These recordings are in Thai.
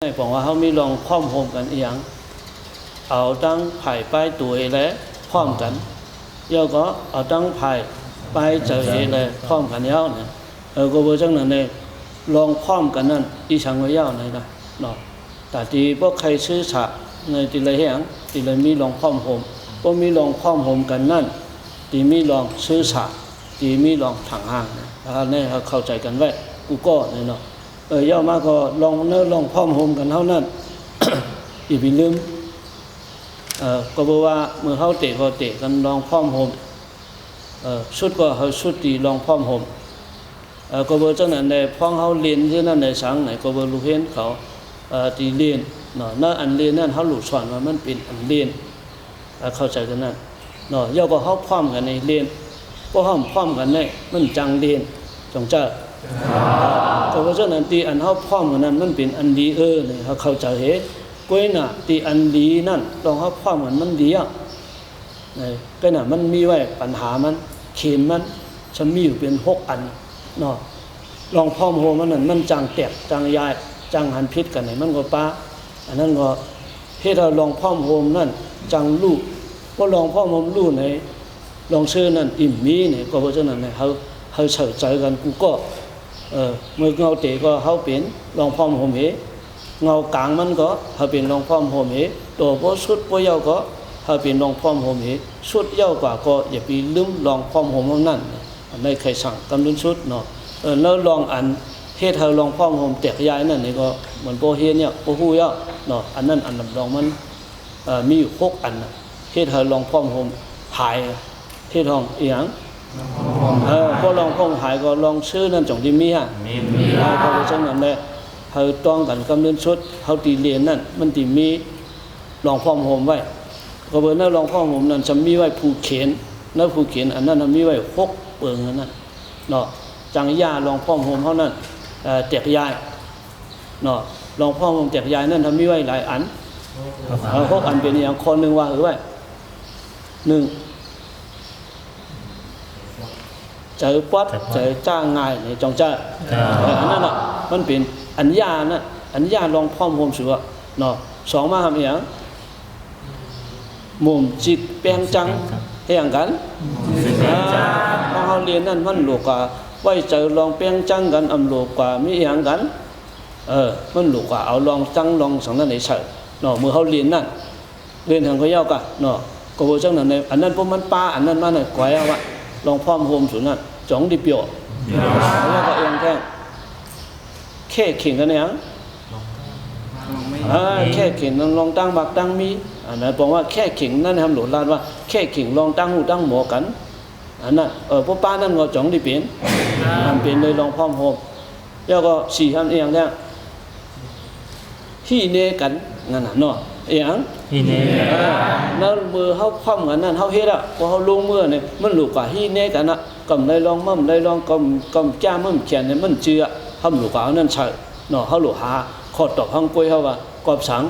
ในบอกว่าเขามีลองพร้อมโฮมกันอย่างเอาตั้งไผ่ไปตัวเอเลยพร้อมกันเยาก็เอาตั้งไผ่ไปเจอเอเลยพร้อมกันเย้าเนี่ยก็บอกจังนั้นเลยลองพร้อมกันนั่นอีช่างไว้เย้าเลยนะเนาะแต่ที่พวกใครซื้อฉะในที่เลยแห้งที่เลยมีลองพร้อมโฮมพวกมีลองพร้อมโฮมกันนั่นที่มีลองซื้อฉะที่มีลองถังห่างนะครับเนี่ยเขาเข้าใจกันไว้กูก็เนี่ยเนาะย่อมาก็ลองเนื้อลองพร้อมโฮมกันเท่านั้น อย่าไปลืมก็บอกว่าเมื่อเขาเตะก็เตะกันลองพร้อมโฮมชุดก็เขาชุดตีลองพร้อมโฮมก็บอกจังนั้นในพ้องเขาเรียนที่นั่นในสังไหนก็บอกรู้เห็นเขาตีเรียนเนาะนั่นอันเรียนนั่นเขาหลุดสอนว่ามันเป็นอันเรียนเข้าใจกันนั่นเนาะย่อก็เขาพร้อมกันในเรียนพวกเขาพร้อมกันในมันจังเรียนจงเจ้าก็เพราะฉะนั้นที่อันเขาพร้อมกันนั้นมันเป็นอันดีเนี่ยเขาเข้าใจเหตุก้อยน่ะที่อันดีนั่นลองเขาพร้อมกันมันดีอ่ะก็น่ะมันมีไว้ปัญหามันเข็มมันฉันมีอยู่เป็น6 อันเนาะลองพร้อมโฮมันนั่นมันจังแตกจังยายจังหันพิษกันไหนมันก็ป้าอันนั้นก็เฮ็ดเราลองพร้อมโฮมนั่นจังลูกว่าลองพร้อมโฮมลูกไหนลองซื้อนั่นอิ่มมีเนี่ยก็เพราะฉะนั้นเนี่ยเขาเฉยใจกันกูก็เมื่อเงาเตะก็เขาเป็นลองพร้อมโฮมเงากลางมันก็เขาเป็นลองพร้อมโฮมตัวพอสุดพอเยาก็เขาเป็นลองพร้อมโฮมสุดเยากว่าก็อย่าไปลืมลองพร้อมโฮมนั่นอันใดใครสั่งกำลังสุดเนาะแล้วลองอันเฮ็ดเธอลองพร้อมโฮมแตกยายนั่นนี่ก็เหมือนโบเฮ็ดเนี่ยโบฮู้เยาเนาะอันนั้นอันลำลองมันมีอยู่6 อันเฮ็ดเธอลองพร้อมโฮมหายเฮ็ดห้องอีหยังพอลองพงหายก็ลองชื่อนั่นจงที่มีฮะมีเพราะฉะนั้นเนี่ยเขาต้องกันกำเนิดชุดเขาตีเรียนนั่นมันตีมีลองพร้อมโฮมไว้ก็เบอร์นั่นลองพร้อมโฮมนั่นจะมีไว้ผูกเข็นนั่นผูกเข็นอันนั้นมีไว้6 เปิงนั่นเนาะจังยาลองพร้อมโฮมเขานั่นแตกยายเนาะลองพร้อมโฮมแตกยายนั่นทำมีไว้หลายอัน6 อันเป็นอย่างคนหนึ่งว่าหรือว่า1เจอปัดเจอจ้างง่ายในจงเจออันนั้นน่ะมันเป็นอัญญานะอัญญาลองพร้อมโฮมสือเนาะ2มาทำอย่างมุมจิตแปลงจังให้อย่างกันพอเขาเรียนนั่นมันหลวกกว่าไว้เจอลองแปลงจังกันอำหลวกกว่ามีอย่างกันมันหลวกกว่าเอาลองจังลองสังนั่นในเฉยเนาะเมื่อเขาเรียนนั่นเรียนทางเขาเย้ากันเนาะก็บอกจังนั้นในอันนั้นพวกมันป้าอันนั้นมันก่อยเอาวะลองพร้อมโฮมสุนันจ่องดิเปียวแล้วก็เองแค่ขิงกันเนี่ยแค่ขิงลองตั้งบักตั้งมีอันนั้นบอกว่าแค่ขิงนั่นทำหลุดลาดว่าแค่ขิงลองตั้งหูตั้งหมอกันอันนั้นพวกป้านั่นก็จ่องดิเปียนทำเป็นเลยลองพร้อมโฮมแล้วก็4 ทำเองเนี่ยที่เนกันนั่นน่ะเนาะเองนั่นมือเขาคว่ำกันนั่นเขาเฮ็ดอ่ะพอเขาลงมือเนี่ยมันหลุดกว่าที่เนกันอ่ะกำไรลองมั่มได้ลองกำจ้ามั่มเขียนเนี่ยมันเจือทำหลุดกว่านั่นใช่เนาะเขาหลุดหาขอตอบห้องกล้วยเขาว่ากอบสัง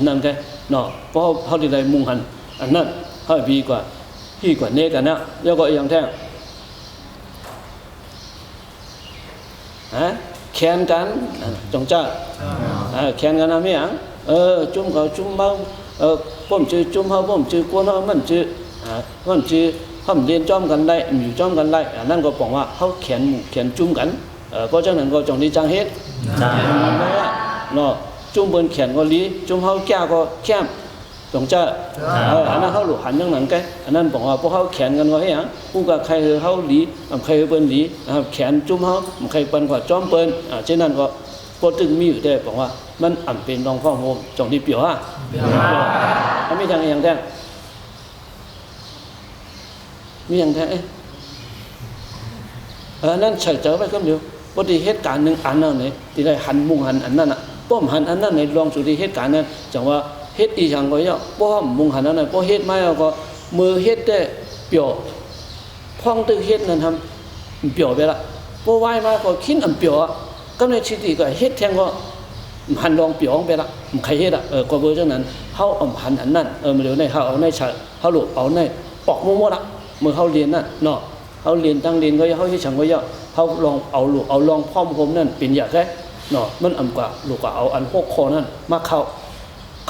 นั่นแกเนาะเพราะเขาที่ใดมุงหันอันนั้นเขาดีกว่าที่กว่าเนกันนะแล้วก็อย่างแท้แข่งกันจงจ้าแข่งกันนะไม่ยังจุ่มเขาจุ่มเบาผมชื่อจุ่มเขาผมชื่อกวนเขามันชื่อเขาเรียนจ้อมกันได้อยู่จ้อมกันได้นั่นก็บอกว่าเขาเขียนจุ่มกันเพราะฉะนั้นก็จงดีจังเฮ็ดเนาะจุ่มบนเขียนก็ลีจุ่มเขาแก่ก็แก้มจงจ้าอันนั้นเขาหลุดหันยังหนังแกอันนั้นบอกว่าพวกเขาเขียนกันก็ให้ยังผู้กับใครเขาลีใครเป็นลีนะครับเขียนจุ่มเขาใครเป็นกว่าจ้อมเป็นเช่นนั้นก็พอตึงมีอยู่ได้บอกว่ามันอ่ำเป็นรองพ่อโฮมจงที่เปียวมันไม่ทางอย่างแท้มีอย่างแท้นั่นเฉยเจอไปก็เดียวปกติเหตุการณ์หนึ่งอันนั้นเนี่ยที่ได้หันมุงหันอันนั้นอ่ะป้อมหันอันนั้นในลองสุดที่เหตุการณ์นั้นจังว่าเหตุอีช่างก็เยอะป้อมมุงหันอันนั้นป้อเหตุไม่เอาก็มือเหตุได้เปียวพ้องตึกเหตุนั้นทำเปียวไปละป้อไหวมาก็ขิ้นอ่ำเปียวก็ในชีวิตก็เฮ็ดแทงก็หันลองเปียงไปละใครเฮ็ดก็เบอร์จังนั้นเฮาเอาหันอันนั้นมันเดี๋ยวในเฮาเอาในฉะเฮาหลบเอาในปอกมั่วๆละเมื่อเฮาเรียนนั่นเนาะเฮาเรียนตั้งเรียนก็เฮาเฮ็ดฉันก็เฮาลองเอาหลบเอาลองพร้อมผมนั่นเป็นอย่างแท้ เนาะมันกว่าลูกก็เอาอัน6ข้อนั้นมาเข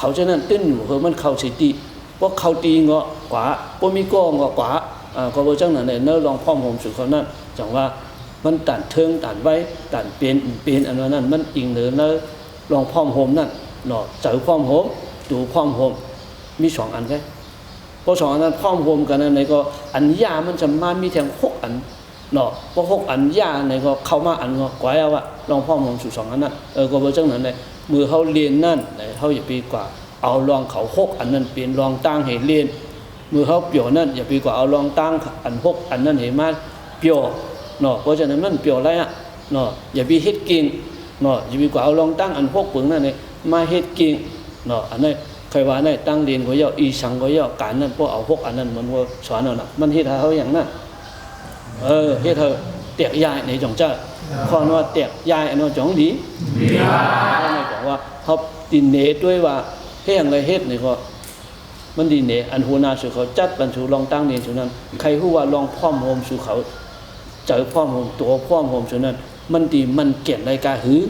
าฉะนั้นติ้นอยู่มันเข้าสิติพวกเขาตีเงาะกว่าบ่มีก้อเงาะกว่าก็บ่จังนั้นเนอลองพร้อมโฮมสู่เขานั้นจังว่ามันตันเทิงตันไว้ตันเป็นอันนั้นมันอิงเหนือเนอลองพร้อมโฮมนั่นเนาะเจอพร้อมโฮมดูพร้อมโฮมมี2อันแค่พอ2อันนั้นพร้อมโฮมกันนั้นก็อันยามันจะมามีแทง6อันเนาะพอ6อันยาในก็เข้ามาอันก็กว่าเอาว่าลองพร้อมโฮมสู่2อันนั้นก็บ่จังนั้นเลยมือเฮาเรียนนั่นเฮาอย่าไปกว่าเอาลองเขา6อันนั้นเป็นลองตั้งให้เรียนมือเฮาเปี่ยวนั่นอย่าไปกว่าเอาลองตั้งอัน6อันนั้นให้มาเปี่ยวเนาะเพราะฉะนั้นมันเปี่ยวอะไรเนาะอย่าไปเฮ็ดเก่งเนาะอย่าไปกว่าเอาลองตั้งอัน6ปึงนั่นนี่มาเฮ็ดเก่งเนาะอันนั้นใครว่าได้ตั้งเรียนก็ย่ออีสังก็ย่อการนั้นพวกเอา6อันนั้นมันก็สอนเอาน่ะมันเฮ็ดให้เฮาอย่างนั้นเฮ็ดเฮาเตียกยายในจงจ้าข้อว่าเตียกยายอันนั้นจงดีไม่บอกว่าเฮาติเนด้วยว่าเฮ็ดอะไรเฮ็ดนี่ก็มันดีเนอันหัวหน้าสู่เขาจัดบรรจุลองตั้งเรียนสู่นั้นใครฮู้ว่าลองพร้อมโฮมสู่เขาเจอพร้อมโฮมตัวพร้อมโฮมสู่นั้นมันดีมันเก่งในกาหือ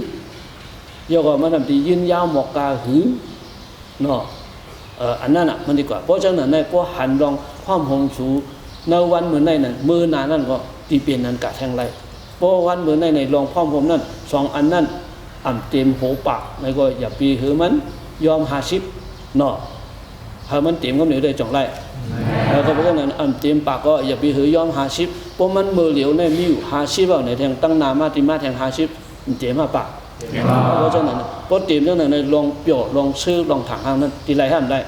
ยกว่ามันทำที่ยืนยาวหมอกกาหือเนาะอันนั้นน่ะมันดีกว่าเพราะฉะนั้นในพวกหันลองพร้อมโฮมสู่ในวันเหมือนในนั้นมื้อหน้านั้นก็ตีเป็นนั้นกะแทงไรเพราะวันเหมือนในลองพร้อมโฮมนั้น2อันนั้นอ่ำเต็มโหปากในก็อย่าปีหือมันยอม50เนาะถ้ามันเต็มก็เหนือได้จ่องไรแล้วก็เพราะฉะนั้นอ่ำเต็มปากก็อย่าปีหือยอม50เพราะมันมือเหลียวในมีอยู่50เอาในแทงตั้งนามาติมาแทง50มันเต็มมาปากเพราะฉะนั้นพอเต็มจังนั้นในลองเปี่ยวลองซื้อลองถังห้างนั้นตีไรห้ามได้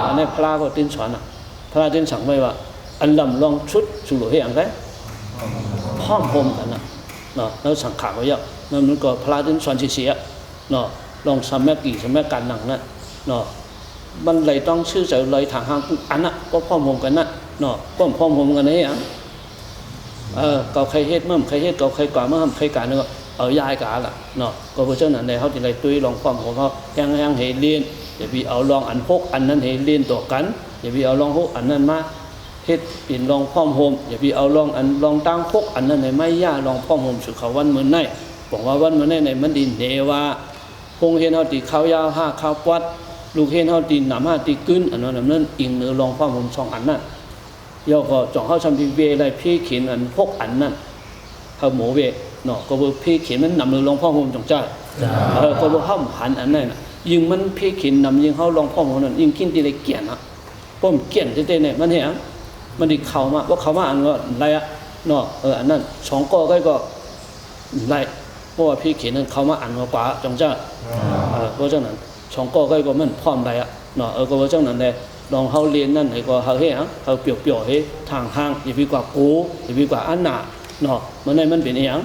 อันนี้พระก็ติ้นสอนอ่ะพระติ้นสั่งไว้ว่าอันลำลองชุดสู่หลวงให้อย่างไรพร้อมโฮมกันนะเนาะแล้วสังขารก็เยอะนั่นมันก็พระติ้นสอนเสียเนาะลองสมัยกี่สมัยการหนังนั่นเนาะมันเลยต้องชื่อใจเลยถังห้างอันน่ะก็พร้อมโฮมกันนั่นเนาะก็พร้อมโฮมกันนี่อ่ะเก่าใครเฮ็ดมั่มใครเฮ็ดเก่าใครกว่ามั่มใครการนึกเอายายกาล่ะเนาะก็เพราะฉะนั้นในเขาจะเลยตุ้ยลองความของเขายังให้เรียนอย่าไปเอาลองอัน6อันนั้นให้เรียนต่อกันอย่าไปเอาลอง6อันนั้นมาเฮ็ดเป็นลองพร้อมโฮมอย่าไปเอาลองอันลองตั้ง6อันนั้นให้ไม่ยากลองพร้อมโฮมสุเขาวันเหมือนในบอกว่าวันเหมือนในมันดินเนว่าพงเฮ็ดเฮาตีข้าวยาว5ข้าวปัดลูกเฮ็ดเฮาตีหนำ5ตีกึ้นอันนั้นอิงเนื้อลองพร้อมโฮม2อันนั้นย่อก็จ่องเฮาทำที่เวได้พี่เขียนอัน6อันนั้นเฮาหมูเวเนาะก็บ่พี่เขียนมันนำมือลงพ่อโฮมจงจ้าก็บ่ห้ามหันอันนั้นน่ะยิ่งมันพี่เขียนนำยิ่งเฮาลงพ่อโฮมนั้นยิ่งกินที่ได้เกียนอ่ะป้อมเกียนเต้ๆเนี่ยมันเห็นมันดิเข้ามาบ่เข้ามาอันก็ไรอ่ะเนาะอันนั้น2กอก็ไรเพราะว่าพี่เขียนนั้นเข้ามาอันกว่าจงจ้าเพราะฉะนั้น2กอก็มันพร้อมไรอ่ะเนาะก็เพราะฉะนั้นแหละลองเฮาเรียนนั่นให้ก็เฮาเฮ็ดเฮาเปียวๆให้ทางห้างอย่าไปกว่ากูอย่าไปกว่าอันน่ะเนาะมันได้มันเป็นอีหยัง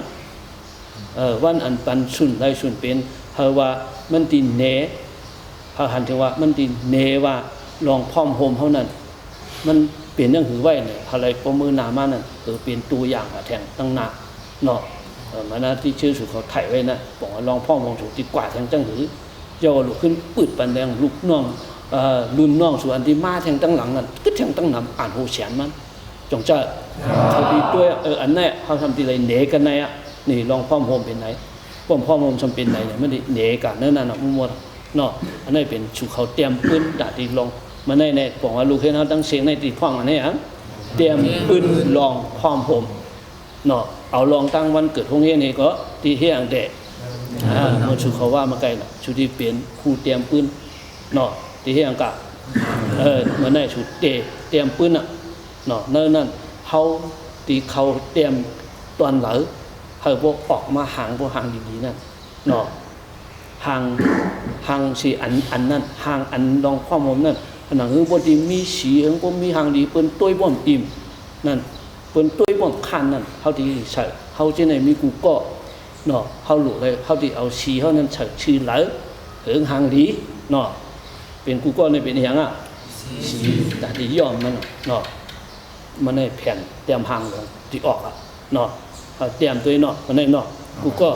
วันอันปันสุนได้สุนเป็นเฮาว่ามันติเนเฮาหันถึงว่ามันติเนว่าลองพร้อมโฮมเฮานั้นมันเป็นเรื่องหือไว้เนี่ยอะไรก็มือหน้ามานั่นคือเป็นตัวอย่างแทงตั้งหน้าเนาะมันน่ะที่ชื่อสุเขาไถไว้นะบอกว่าลองพร้อมโฮมสุดีกว่าแทงจังหือย่อลุกขึ้นปึดปันแดงลูกน้องรุ่นน้องส่วนที่มาแทงตั้งหลังนั่นก็แทงตั้งนำอ่านโหแสนมันจงจะเขาดีด้วยอันนี้เขาทำทีไรเนกันไหนอ่ะนี่ลองพร้อมโฮมเป็นไหนพร้อมโฮมทำเป็นไหนเนี่ยไม่ได้เนกันนั่นน่ะมั่วเนาะอันนี้เป็นชูเขาเตรียมปืนดาดีลองมาในบอกว่าลูกเห็นเขาตั้งเสียงในตีพ่องอันนี้อ่ะเตรียมปืนลองพร้อมโฮมเนาะเอาลองตั้งวันเกิดพงเฮียนี่ก็ตีเฮียงเดะมันชูเขาว่ามาไกลน่ะชูที่เปลี่ยนครูเตรียมปืนเนาะตีเฮียงกะมันได้ชูเตรียมปืนอ่ะเนาะนั่นเขาตีเขาเตรียมตอนเหลือเขาพวกออกมาห่างพวกห่างดีๆนั่นเนาะห่างสีอันนั่นห่างอันลองข้อมูลนั่นขณะที่พวกที่มีสีของพวกมีห่างดีเปิ้นตุ้ยบ่มอิ่มนั่นเปิ้นตุ้ยบ่มคันนั่นเขาที่ใส่เขาที่ไหนมีกูก็เนาะเขาหลุดเลยเขาที่เอาสีเขานั่นใส่ชื่อเหลือถึงห่างดีเนาะเป็นกูก็ในเป็นอย่างอ่ะสีแต่ที่ยอมมันเนาะมันในแผ่นเตรียมห่างลงที่ออกอ่ะเนาะเตรียมตัวเนาะมันในเนาะกูก็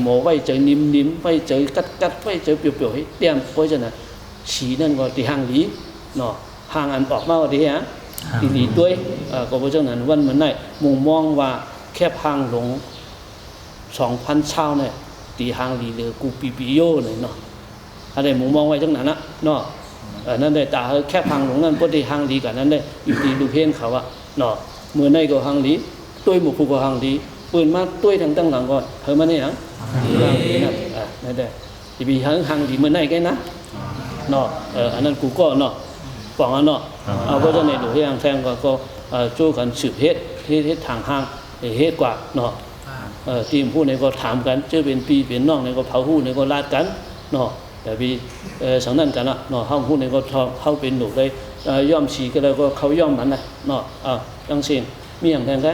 หมอไว้เจอนิ่มๆไว้เจอกัดไว้เจอเปรี้ยวๆให้เตรียมเพราะฉะนั้นสีนั่นก็ที่ห่างดีเนาะห่างอันออกมาก็ที่ฮะที่หลีด้วยก็เพราะฉะนั้นวันมันในมุงมองว่าแค่ห่างลง 2,000 ชาวเนี่ย ตีหางลีเลยกูปีโยเลยเนาะอะไรมุมมองไว้จังนั้นนะเนาะนั่นได้ตาแค่พังหลงนั่นพอดีหางลีกันนั้นได้อยู่ดีดูเพ่นเขาอะเนาะเมื่อในก็หางลีตุ้ยหมู่ผู้ก็หางลีปืนมาตุ้ยทางตั้งหลังก่อนเธอมาเนี่ยหางลีนั่นนั่นได้ที่มีหางลีเมื่อในแกนะเนาะอันนั้นกูก็เนาะฟังอันเนาะเอาก็จะในดูที่ทางแทงก็จู้กันสืบเฮ็ดที่ทางห้างเฮ็ดกว่าเนาะทีมผู้ในก็ถามกันเจอเป็นปีเป็นน้องในก็เผาหู้ในก็ลาดกันเนาะแต่ปีสังนั้นกันเนาะห้องหู้ในก็เข้าเป็นหนูได้ย่อมฉีก็แล้วก็เขาย่อมมันนะเนาะจังสิ้นมีอย่างแทนแท้